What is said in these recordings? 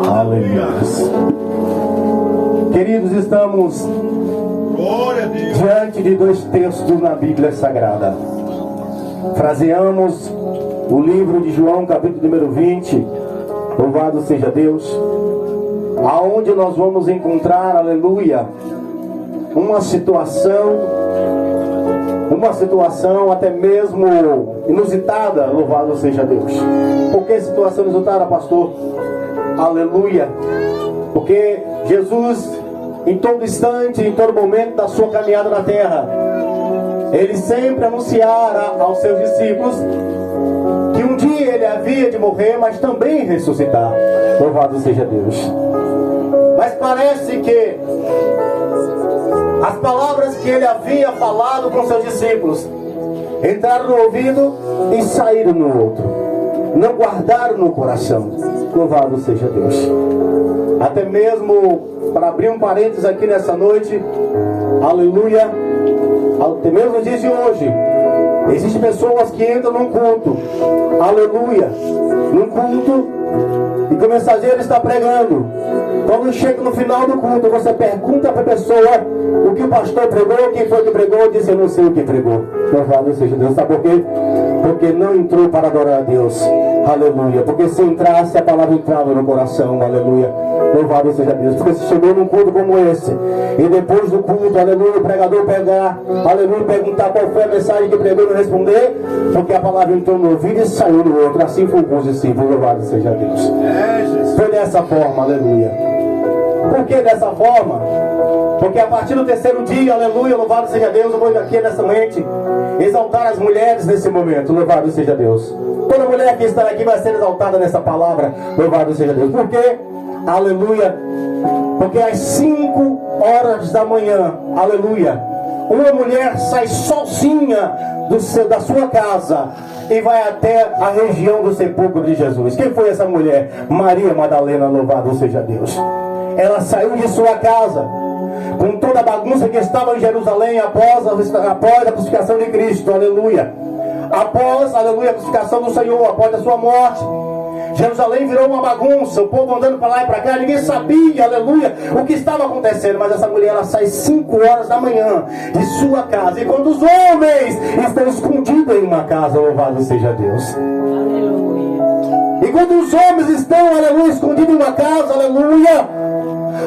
Aleluia. Queridos, estamos diante de dois textos na Bíblia Sagrada. Fraseamos o livro de João, capítulo número 20. Louvado seja Deus. Aonde nós vamos encontrar, aleluia, uma situação até mesmo inusitada. Louvado seja Deus. Por que situação inusitada, pastor? Aleluia. Porque Jesus, em todo instante, em todo momento da sua caminhada na terra, ele sempre anunciara aos seus discípulos que um dia ele havia de morrer, mas também ressuscitar. Louvado seja Deus. Mas parece que as palavras que ele havia falado com seus discípulos entraram no ouvido e saíram no outro, não guardaram no coração. Louvado seja Deus. Até mesmo, para abrir um parênteses aqui nessa noite, aleluia, até mesmo nos dias de hoje, existem pessoas que entram num culto, aleluia, num culto, e que o mensageiro está pregando. Quando chega no final do culto, você pergunta para a pessoa o que o pastor pregou, quem foi que pregou, diz: eu não sei o que pregou. Louvado seja Deus. Sabe por quê? Porque não entrou para adorar a Deus. Aleluia. Porque se entrasse, a palavra entrava no coração. Aleluia. Louvado seja Deus. Porque se chegou num culto como esse, e depois do culto, aleluia, o pregador pegar, aleluia, perguntar qual foi a mensagem que pregou e não responder, porque a palavra entrou no ouvido e saiu no outro. Assim foi com os discípulos. Louvado seja Deus. Foi dessa forma, aleluia. Por que dessa forma? Porque a partir do terceiro dia, aleluia, louvado seja Deus, eu vou aqui nessa noite exaltar as mulheres nesse momento. Louvado seja Deus. Toda mulher que está aqui vai ser exaltada nessa palavra. Louvado seja Deus. Por quê? Aleluia. Porque às 5 horas da manhã, aleluia, uma mulher sai sozinha da sua casa e vai até a região do sepulcro de Jesus. Quem foi essa mulher? Maria Madalena. Louvado seja Deus. Ela saiu de sua casa com toda a bagunça que estava em Jerusalém após a crucificação de Cristo. Aleluia. Após, aleluia, a crucificação do Senhor, após a sua morte, Jerusalém virou uma bagunça, o povo andando para lá e para cá, ninguém sabia, aleluia, o que estava acontecendo. Mas essa mulher, ela sai 5 horas da manhã de sua casa, e quando os homens estão escondidos em uma casa, louvado seja Deus. Aleluia. E quando os homens estão, aleluia, escondidos em uma casa, aleluia,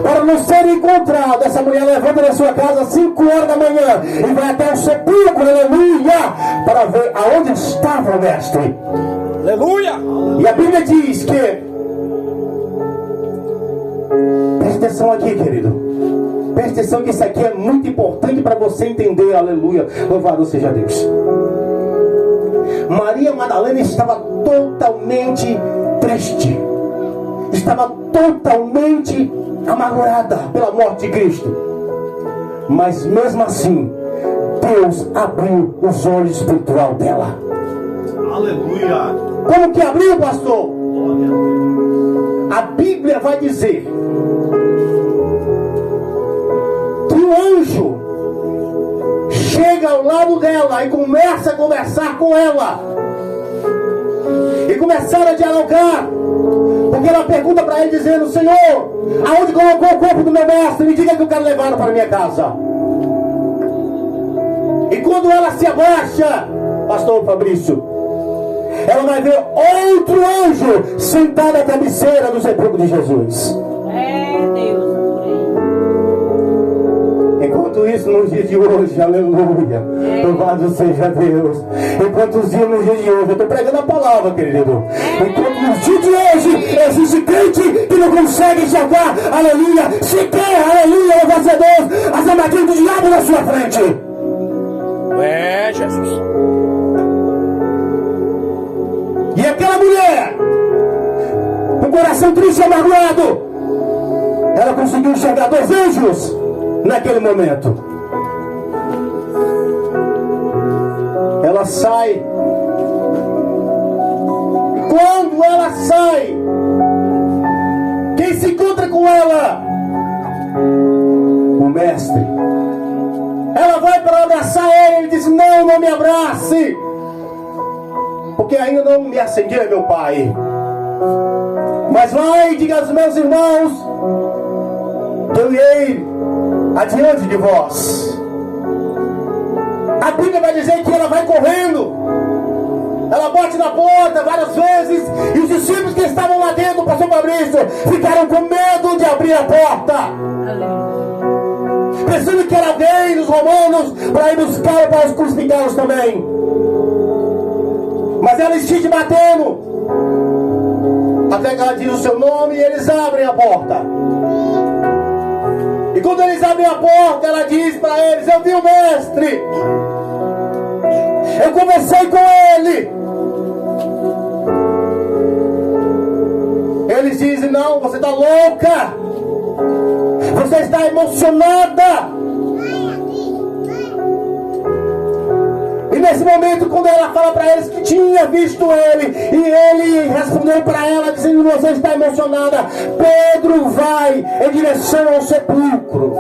para não ser encontrado, essa mulher levanta da sua casa às 5 horas da manhã e vai até o sepulcro, aleluia, para ver aonde estava o mestre. Aleluia! E a Bíblia diz que, preste atenção aqui, querido, preste atenção que isso aqui é muito importante para você entender. Aleluia, louvado seja Deus. Maria Madalena estava totalmente triste, estava totalmente amargurada pela morte de Cristo, mas mesmo assim Deus abriu os olhos espiritual dela. Aleluia. Como que abriu, pastor? A Bíblia vai dizer que o anjo chega ao lado dela e começa a conversar com ela, e começaram a dialogar, porque ela pergunta para ele dizendo: Senhor, aonde colocou o corpo do meu mestre? Me diga que eu quero levá-lo para minha casa. E quando ela se abaixa, pastor Fabrício, ela vai ver outro anjo sentado à cabeceira do sepulcro de Jesus. É Deus. Enquanto isso, nos dias de hoje, aleluia, louvado seja Deus. Enquanto os dias nos dias de hoje, eu estou pregando a palavra, querido. Enquanto nos dias de hoje existe crente que não consegue enxergar, aleluia, sequer, aleluia, louvado seja Deus, as armadilhas do diabo na sua frente. É, Jesus. E aquela mulher, com o coração triste e amargurado, ela conseguiu enxergar 2 anjos naquele momento. Ela sai. Quando ela sai, quem se encontra com ela? O mestre. Ela vai para abraçar ele. Ele diz: não me abrace, porque ainda não me acendia meu pai. Mas vai e diga aos meus irmãos que eu irei adiante de vós. A Bíblia vai dizer que ela vai correndo, ela bate na porta várias vezes, e os discípulos que estavam lá dentro, o pastor Fabrício, ficaram com medo de abrir a porta, pensando que era alguém dos romanos para ir buscar para os crucificá-los também. Mas ela insiste batendo, até que ela diz o seu nome e eles abrem a porta. E quando eles abrem a porta, ela diz para eles: eu vi o mestre, eu conversei com ele. Eles dizem: não, você está louca, você está emocionada. E nesse momento, quando ela fala para eles que tinha visto ele, e ele respondeu para ela dizendo: você está emocionada, Pedro vai em direção ao sepulcro.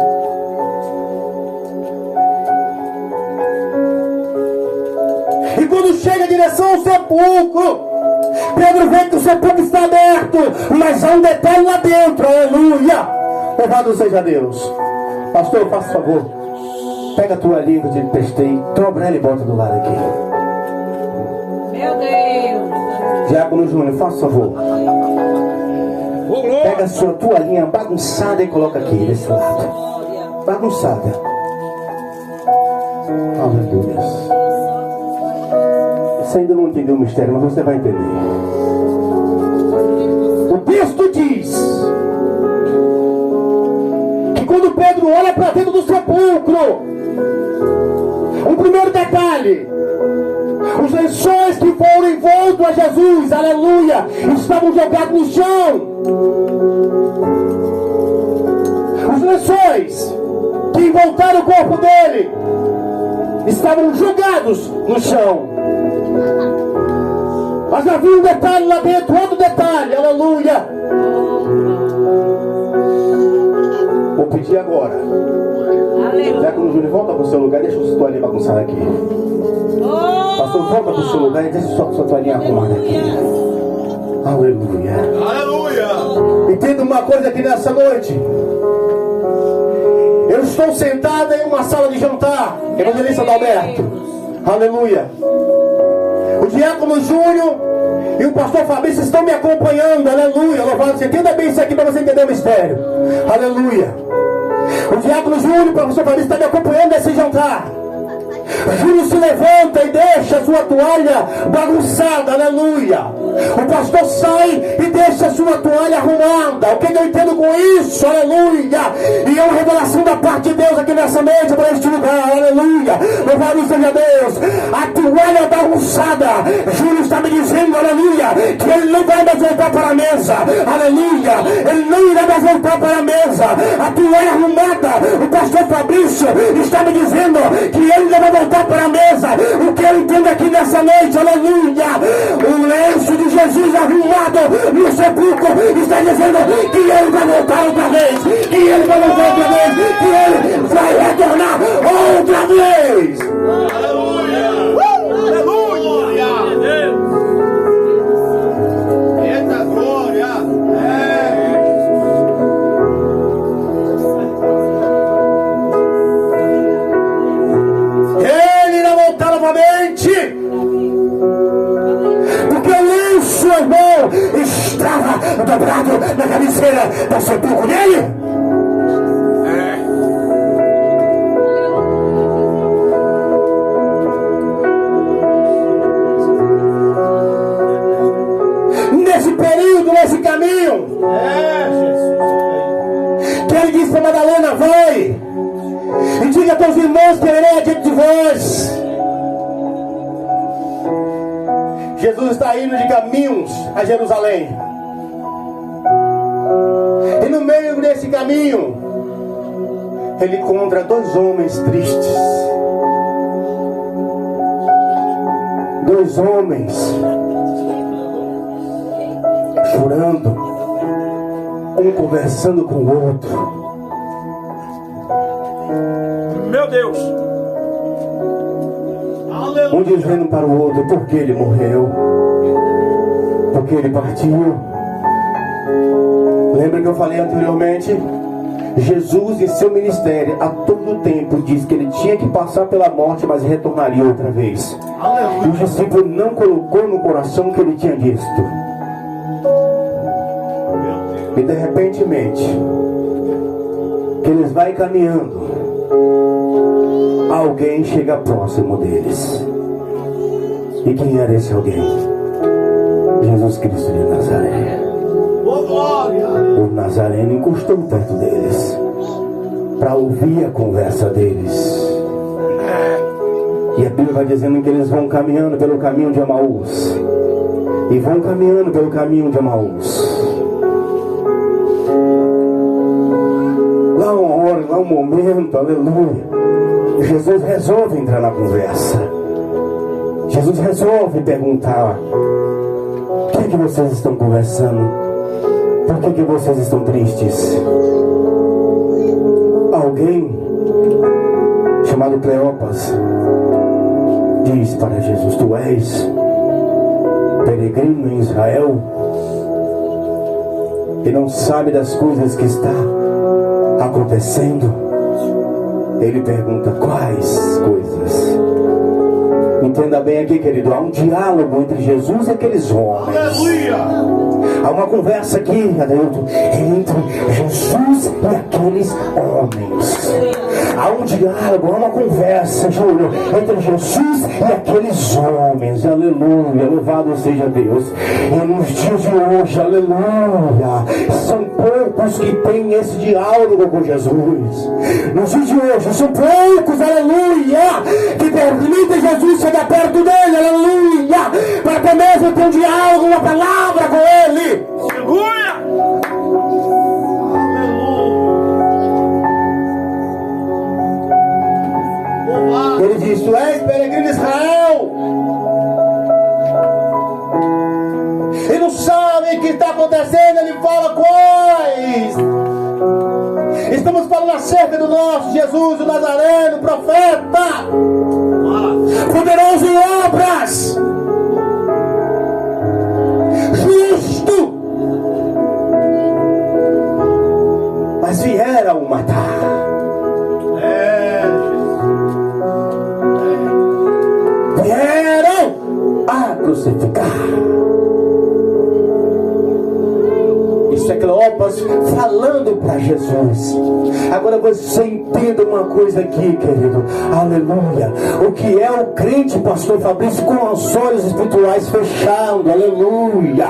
E quando chega em direção ao sepulcro, Pedro vê que o sepulcro está aberto, mas há um detalhe lá dentro. Aleluia! Louvado seja Deus. Pastor, faça favor, pega a tua língua que eu te emprestei, dobra ela e bota do lado aqui. Meu Deus! Diácono Júnior, faça favor, pega a sua toalhinha bagunçada e coloca aqui desse lado. Bagunçada. Aleluia. Você ainda não entendeu o mistério, mas você vai entender. O texto diz que quando Pedro olha para dentro do sepulcro, um primeiro detalhe: os lençóis que foram envoltos a Jesus, aleluia, estavam jogados no chão. Os lençóis que envoltaram o corpo dele estavam jogados no chão. Mas havia um detalhe lá dentro, outro detalhe, aleluia. Vou pedir agora, Diácono Júnior, volta para o seu lugar, deixa o toalhinha bagunçada aqui. Pastor, volta para o seu lugar e deixa sua toalhinha arrumada aqui. Aleluia. Aleluia. Entenda uma coisa aqui nessa noite. Eu estou sentada em uma sala de jantar, evangelista Adalberto. Aleluia. O Diácono Júnior e o pastor Fabrício estão me acompanhando. Aleluia. Louvado seja. Entenda bem isso aqui para você entender o mistério. Aleluia. O Diácono Júnior e o pastor Fabrício estão me acompanhando nesse jantar. Júnior se levanta e deixa a sua toalha bagunçada, aleluia. O pastor sai e deixa a sua toalha arrumada. O que eu entendo com isso, aleluia? E é uma revelação da parte de Deus aqui nessa noite para este lugar, aleluia. Louvado seja Deus. A toalha bagunçada, Júnior está me dizendo, aleluia, que ele não vai mais voltar para a mesa, aleluia. Ele não irá mais voltar para a mesa. A toalha arrumada, o pastor Fabrício está me dizendo que ele não vai voltar para a mesa. O que eu entendo aqui nessa noite, aleluia, o lenço de Jesus arrumado no sepulcro está dizendo que ele vai voltar outra vez, que ele vai voltar outra vez, que ele vai retornar outra vez. Aleluia! Aleluia! Eita glória! Ele irá voltar novamente. Porque o lenço, irmão, estava dobrado na cabeceira do sepulcro dele. Nesse período, nesse caminho, que ele disse a Madalena: vai e diga a teus irmãos que eu irei adiante de vós. Jesus está indo de caminhos a Jerusalém. E no meio desse caminho, ele encontra dois homens tristes. Dois homens chorando, um conversando com o outro. Meu Deus! Um dizendo para o outro: porque ele morreu, porque ele partiu. Lembra que eu falei anteriormente? Jesus em seu ministério a todo tempo diz que ele tinha que passar pela morte, mas retornaria outra vez. E o discípulo não colocou no coração o que ele tinha dito. E de repentemente, que eles vão caminhando, alguém chega próximo deles. E quem era esse alguém? Jesus Cristo de Nazaré. O Nazareno encostou perto deles para ouvir a conversa deles. E a Bíblia vai dizendo que eles vão caminhando pelo caminho de Emaús. E vão caminhando pelo caminho de Emaús. Lá uma hora, lá um momento, aleluia, Jesus resolve entrar na conversa. Jesus resolve perguntar: o que é que vocês estão conversando? Por que vocês estão tristes? Alguém chamado Cleopas diz para Jesus: tu és peregrino em Israel e não sabe das coisas que está acontecendo? Ele pergunta: quais coisas? Entenda bem aqui, querido, há um diálogo entre Jesus e aqueles homens. Aleluia! Há uma conversa aqui, entre Jesus e aqueles homens. Há um diálogo, há uma conversa, Júlio, entre Jesus e aqueles homens. Aleluia, louvado seja Deus. E nos dias de hoje, aleluia, são poucos que têm esse diálogo com Jesus. Nos dias de hoje, são poucos, aleluia, que permitem Jesus chegar perto dele, aleluia, para até mesmo ter um diálogo, uma palavra com ele. Aleluia! Ele diz: tu és peregrino de Israel e não sabe o que está acontecendo. Ele fala: quais? Estamos falando acerca do nosso Jesus, o Nazareno, profeta, poderoso em obras, justo, mas vieram matar. Vieram a crucificar. Isso é Cleopas falando para Jesus. Agora você entenda uma coisa aqui, querido. Aleluia. O que é o crente, pastor Fabrício, com os olhos espirituais fechando? Aleluia.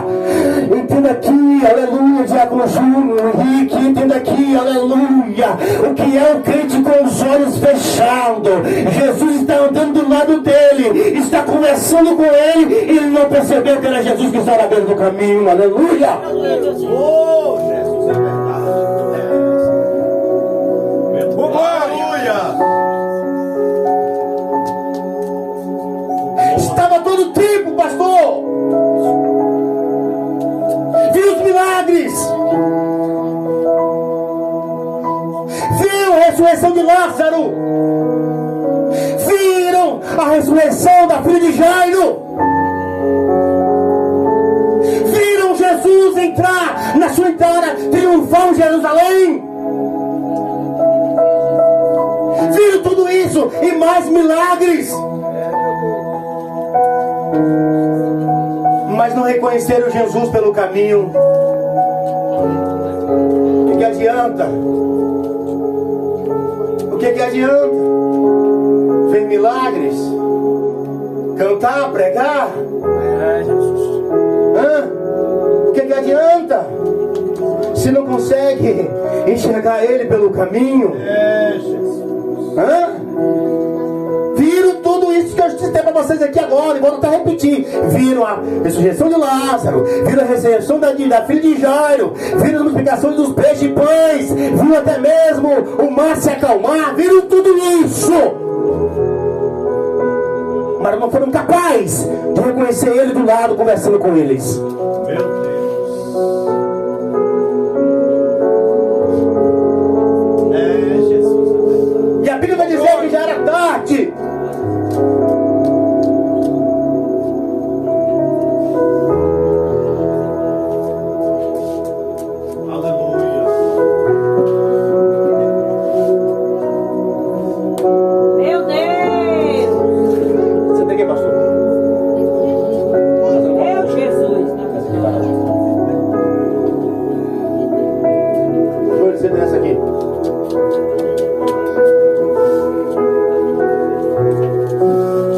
Entenda aqui, aleluia, Diácono Júnior, Henrique, entenda aqui, aleluia. O que é o crente com os olhos fechando? Jesus está andando do lado dele, está conversando com ele, e ele não percebeu que era Jesus que estava na beira do caminho. Aleluia. Oh, Jesus, é verdade. Aleluia. Estava todo tempo, pastor. Viu os milagres. Viu a ressurreição de Lázaro. Viram a ressurreição da filha de Jairo. Viram Jesus entrar na sua entrada triunfal em Jerusalém. Viram tudo isso e mais milagres. Mas não reconheceram Jesus pelo caminho. O que adianta? O que adianta? Ver milagres? Cantar, pregar? O que adianta? Se não consegue enxergar ele pelo caminho? Viram tudo isso que eu citei para vocês aqui agora, e vou tentar repetir. Viram a ressurreição de Lázaro, viram a ressurreição da filha de Jairo, viram as multiplicações dos peixes e pães, viram até mesmo o mar se acalmar, viram tudo isso, mas não foram capazes de reconhecer ele do lado conversando com eles. Meu Deus. E a Bíblia vai dizer que já era tarde. Aleluia. acender essa aqui.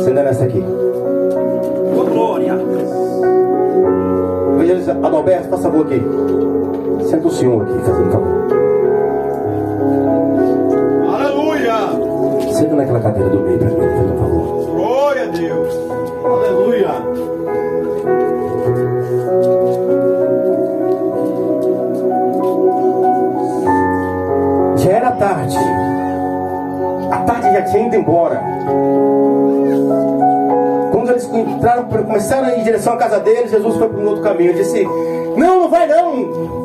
Acendendo essa aqui. Glória. Evangelista Adalberto, faça favor aqui. Senta o senhor aqui, fazendo favor. Aleluia. Senta naquela cadeira do meio para mim, fazendo favor. Glória a Deus. Aleluia. Já era tarde. A tarde já tinha ido embora. Quando eles entraram, começaram a ir em direção à casa deles, Jesus foi para um outro caminho. Ele disse: não, não vai não.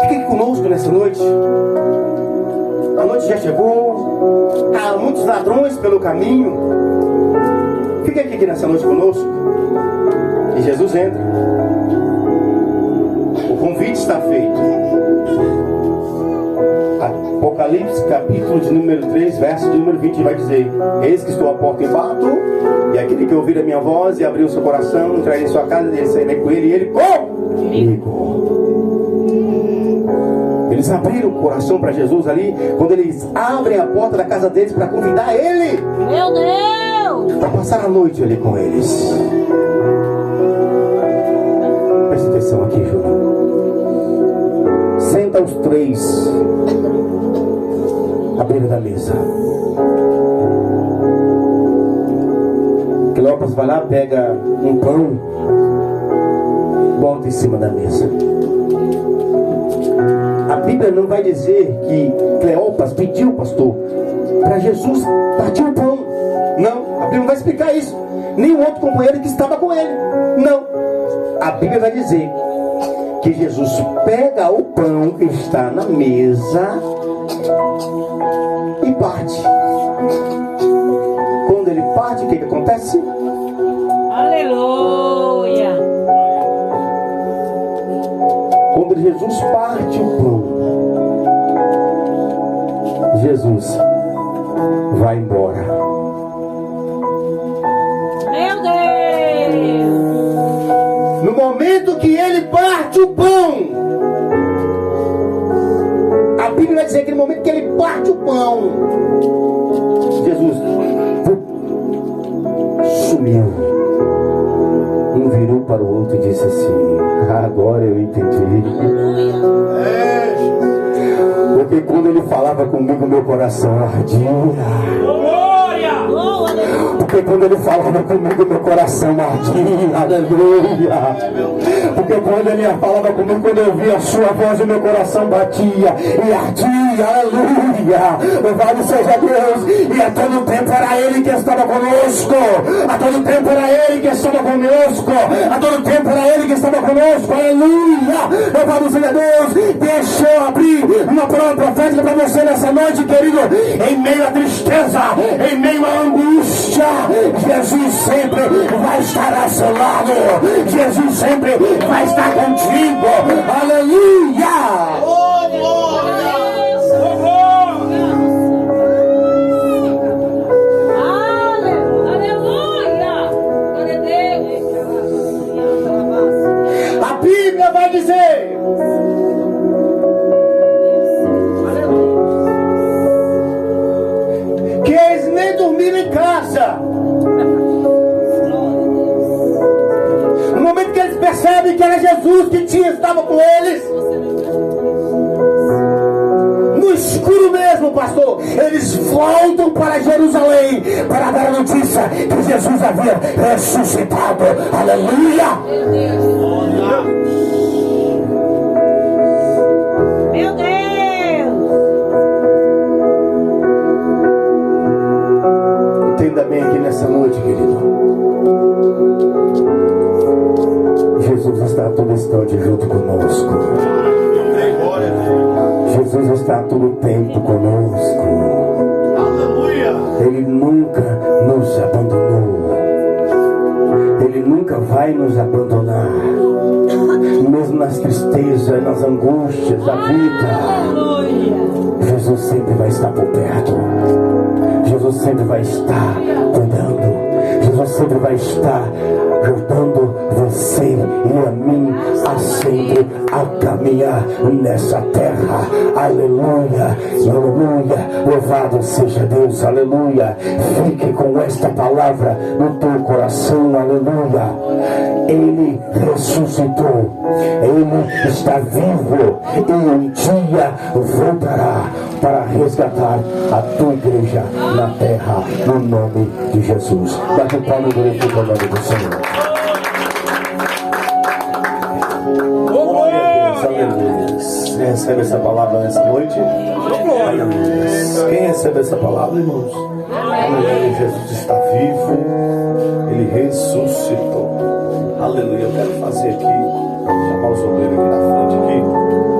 Fique conosco nessa noite. A noite já chegou. Há muitos ladrões pelo caminho. Fique aqui nessa noite conosco. E Jesus entra. O convite está feito. Apocalipse, capítulo de número 3, verso de número 20, vai dizer: eis que estou à porta e bato, e aquele que ouvir a minha voz e abrir o seu coração, entrarei em sua casa, e ele sairá com ele, e ele comigo. Eles abriram o coração para Jesus ali, quando eles abrem a porta da casa deles para convidar ele. Meu Deus! Para passar a noite ali com eles. Presta atenção aqui, Júlio. Senta os três à beira da mesa. Cleopas vai lá, pega um pão, bota em cima da mesa. A Bíblia não vai dizer que Cleopas pediu, pastor, para Jesus partir o pão. Não, a Bíblia não vai explicar isso. Nem o outro companheiro que estava com ele. Não. A Bíblia vai dizer que Jesus pega o pão que está na mesa e parte. Quando ele parte, o que acontece? Aleluia! Quando Jesus parte o pão, Jesus vai embora. Meu Deus! No momento que ele parte o pão, a Bíblia vai dizer que no momento que ele parte o pão, Jesus sumiu. Um virou para o outro e disse assim: agora eu entendi. Porque quando ele falava comigo, meu coração ardia. Porque quando ele falava comigo, meu coração ardia. Aleluia. Porque quando ele falava comigo, quando eu ouvia a sua voz, o meu coração batia e ardia. Aleluia. Louvado seja Deus. E a todo tempo era ele que estava conosco. A todo tempo era ele que estava conosco. A todo tempo era ele que estava conosco. Aleluia. Louvado seja Deus. Deixa eu abrir uma palavra profética para você nessa noite, querido. Em meio à tristeza, em meio à angústia, Jesus sempre vai estar ao seu lado. Jesus sempre vai estar contigo. Aleluia. A Bíblia vai dizer que eles nem dormiram em casa. No momento que eles percebem que era Jesus que estava com eles, no escuro mesmo, pastor, eles voltam para Jerusalém para dar a notícia que Jesus havia ressuscitado. Aleluia! Meu Deus! Entenda bem aqui nessa noite, querido. Jesus está a todo instante junto conosco. Jesus está a todo tempo conosco. Aleluia. Ele nunca nos abandonou. Ele nunca vai nos abandonar. Mesmo nas tristezas, nas angústias da vida, Jesus sempre vai estar por perto. Jesus sempre vai estar cuidando. Jesus sempre vai estar ajudando você e a mim a sempre a caminhar nessa terra. Aleluia, aleluia, louvado seja Deus, aleluia. Fique com esta palavra no teu coração, aleluia. Ele ressuscitou, Ele está vivo e um dia voltará para resgatar a tua igreja na terra, no nome de Jesus. Bate palma e glorifica o nome do Senhor. Aleluia. Quem recebe essa palavra nessa noite? Aleluia. Quem recebe essa palavra, irmãos? Aleluia. Jesus está vivo, Ele ressuscitou. Aleluia. Eu quero fazer aqui, chamar os obreiros aqui na frente aqui.